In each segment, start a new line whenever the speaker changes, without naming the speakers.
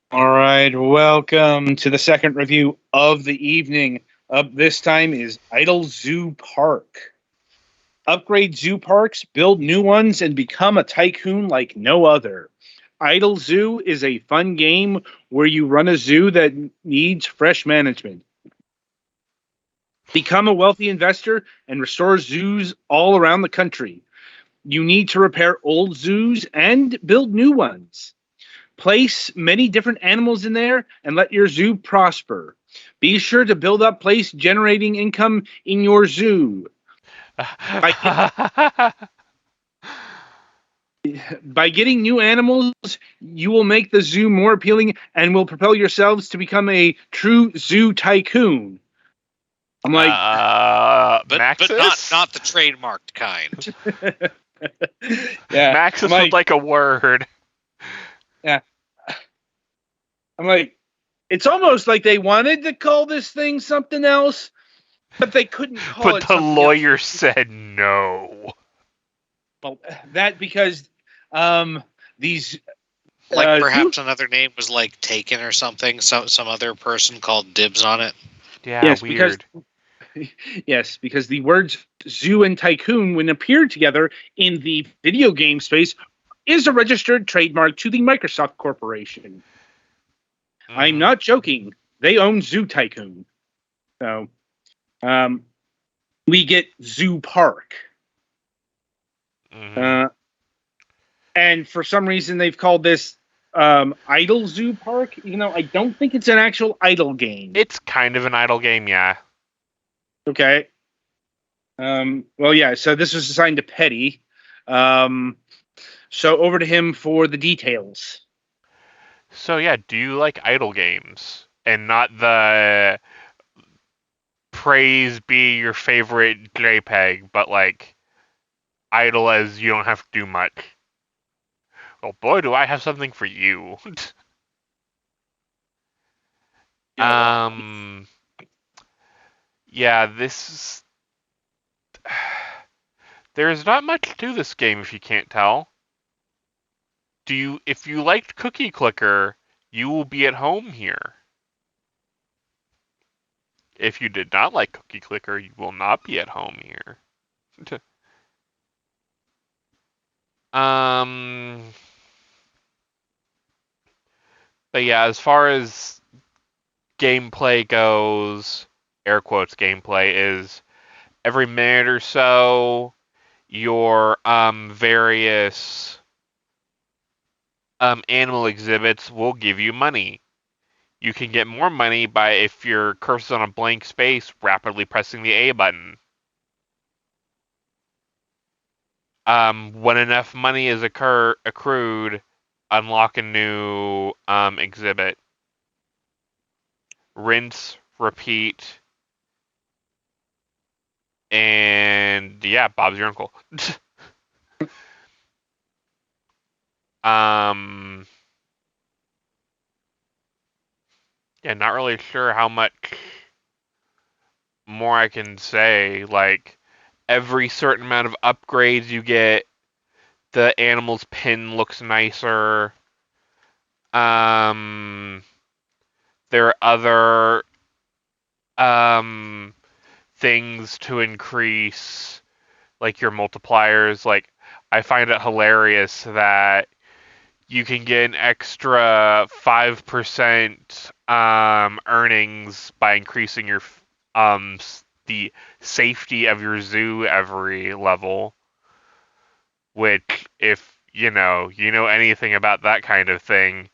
All right, welcome to the second review of the evening. Up this time is Idle Zoo Park. Upgrade zoo parks, build new ones, and become a tycoon like no other. Idle Zoo is a fun game where you run a zoo that needs fresh management. Become a wealthy investor and restore zoos all around the country. You need to repair old zoos and build new ones. Place many different animals in there and let your zoo prosper. Be sure to build up place generating income in your zoo. By getting new animals, you will make the zoo more appealing and will propel yourselves to become a true zoo tycoon. I'm like,
but not the trademarked kind.
Yeah, Maxis looked like a word.
Yeah, I'm like, it's almost like they wanted to call this thing something else, but they couldn't call it.
But the lawyer said no.
Well, that because these
perhaps another name was like Taken or something. Some other person called dibs on it.
Yeah, yes, weird.
Because the words zoo and tycoon, when appeared together in the video game space, is a registered trademark to the Microsoft Corporation. I'm not joking. They own Zoo Tycoon. So, we get Zoo Park. And for some reason, they've called this Idle Zoo Park. I don't think it's an actual idle game.
It's kind of an idle game, yeah.
Okay. Well, yeah, so this was assigned to Petty. So over to him for the details.
So yeah, do you like idle games? And not the praise be your favorite JPEG, but like idle as you don't have to do much. Well, boy, do I have something for you. Yeah, this... There's not much to this game if you can't tell. If you liked Cookie Clicker, you will be at home here. If you did not like Cookie Clicker, you will not be at home here. But yeah, as far as gameplay goes, air quotes gameplay, is every minute or so, your various animal exhibits will give you money. You can get more money by, if your cursor's on a blank space, rapidly pressing the A button. When enough money is accrued, unlock a new exhibit. Rinse, repeat, and yeah, Bob's your uncle. Yeah, not really sure how much more I can say. Like, every certain amount of upgrades you get, the animal's pin looks nicer. There are other things to increase, like your multipliers. Like, I find it hilarious that you can get an extra 5% earnings by increasing your the safety of your zoo every level. Which, if you know anything about that kind of thing,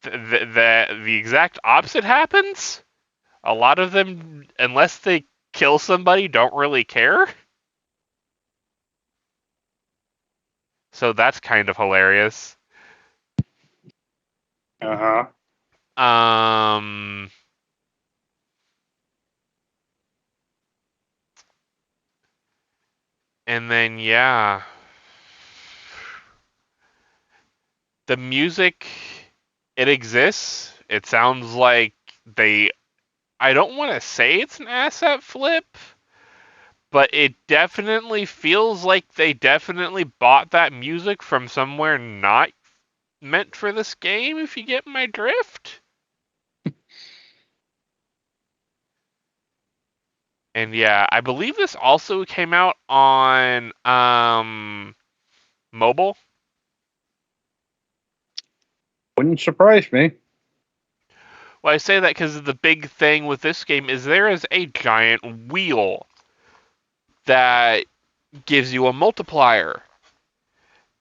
the exact opposite happens. A lot of them, unless they kill somebody, don't really care. So that's kind of hilarious.
Uh-huh.
And then, yeah. The music, it exists. It sounds like I don't want to say it's an asset flip, but it definitely feels like they definitely bought that music from somewhere not meant for this game, if you get my drift. And yeah, I believe this also came out on mobile.
Wouldn't surprise me.
Well, I say that because the big thing with this game is there is a giant wheel that gives you a multiplier.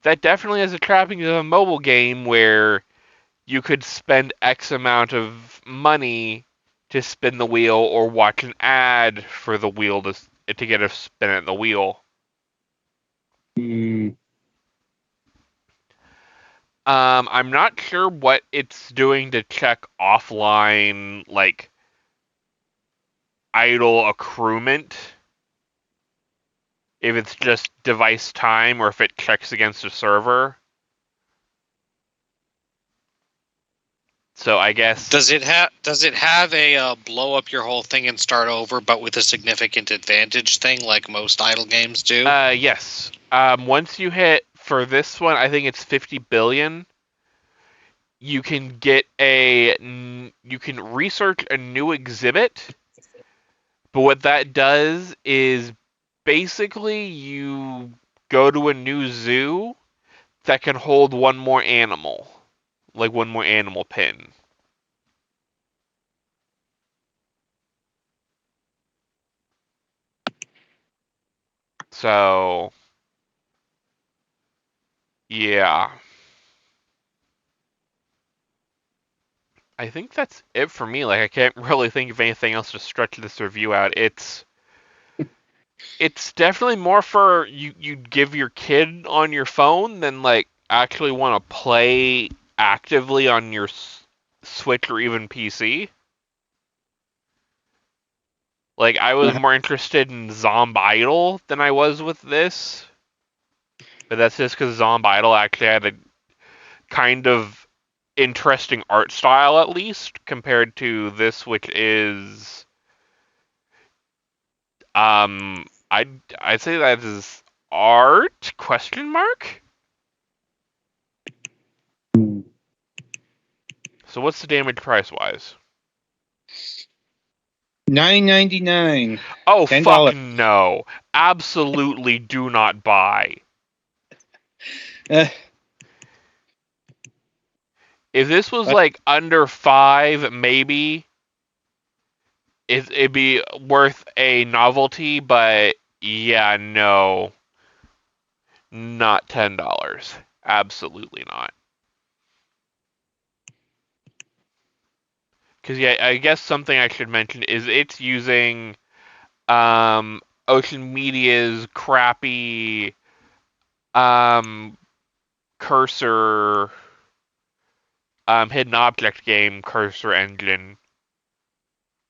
That definitely has the trappings of a mobile game where you could spend X amount of money to spin the wheel or watch an ad for the wheel to get a spin at the wheel. I'm not sure what it's doing to check offline, like, idle accruement. If it's just device time or if it checks against a server. So I guess...
Does it have a blow up your whole thing and start over, but with a significant advantage thing like most idle games do?
Yes. Once you hit, for this one, I think it's 50 billion. You can you can research a new exhibit, but what that does is basically you go to a new zoo that can hold one more animal, like one more animal pin. So, yeah. I think that's it for me. Like, I can't really think of anything else to stretch this review out. It's definitely more for you give your kid on your phone than like actually want to play actively on your Switch or even PC. Like, I was more interested in Zombiidle than I was with this. But that's just because Zombiidle actually had a kind of interesting art style, at least, compared to this, which is... I'd say that is art? Question mark? So what's the damage price-wise?
$9.99.
Oh,
$10.
fuck no. Absolutely do not buy. If this was like under 5, maybe it'd be worth a novelty, but yeah, no. Not $10. Absolutely not. Because, yeah, I guess something I should mention is it's using Ocean Media's crappy cursor hidden object game cursor engine,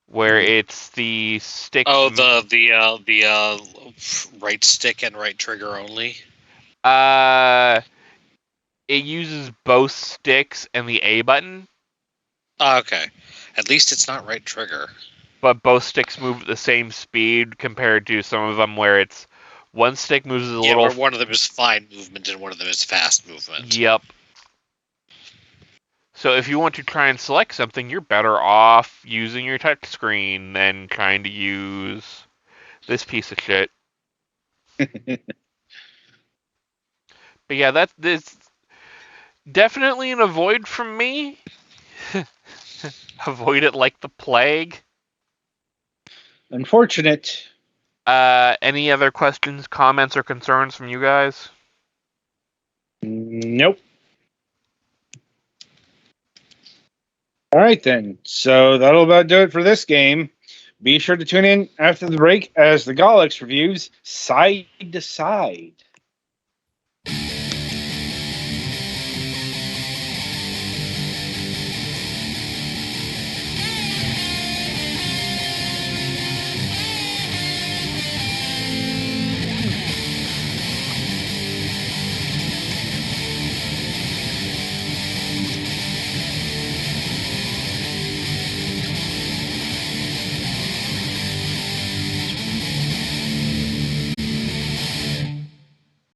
where it's the stick.
Oh, the right stick and right trigger only.
It uses both sticks and the A button.
Okay, at least it's not right trigger.
But both sticks move at the same speed compared to some of them where it's one stick moves a little...
where one of them is fine movement and one of them is fast movement.
Yep. So if you want to try and select something, you're better off using your touchscreen than trying to use this piece of shit. But yeah, this definitely an avoid from me. Avoid it like the plague.
Unfortunate.
Any other questions, comments, or concerns from you guys?
Nope. All right, then. So that'll about do it for this game. Be sure to tune in after the break as the Galax reviews Side to Side.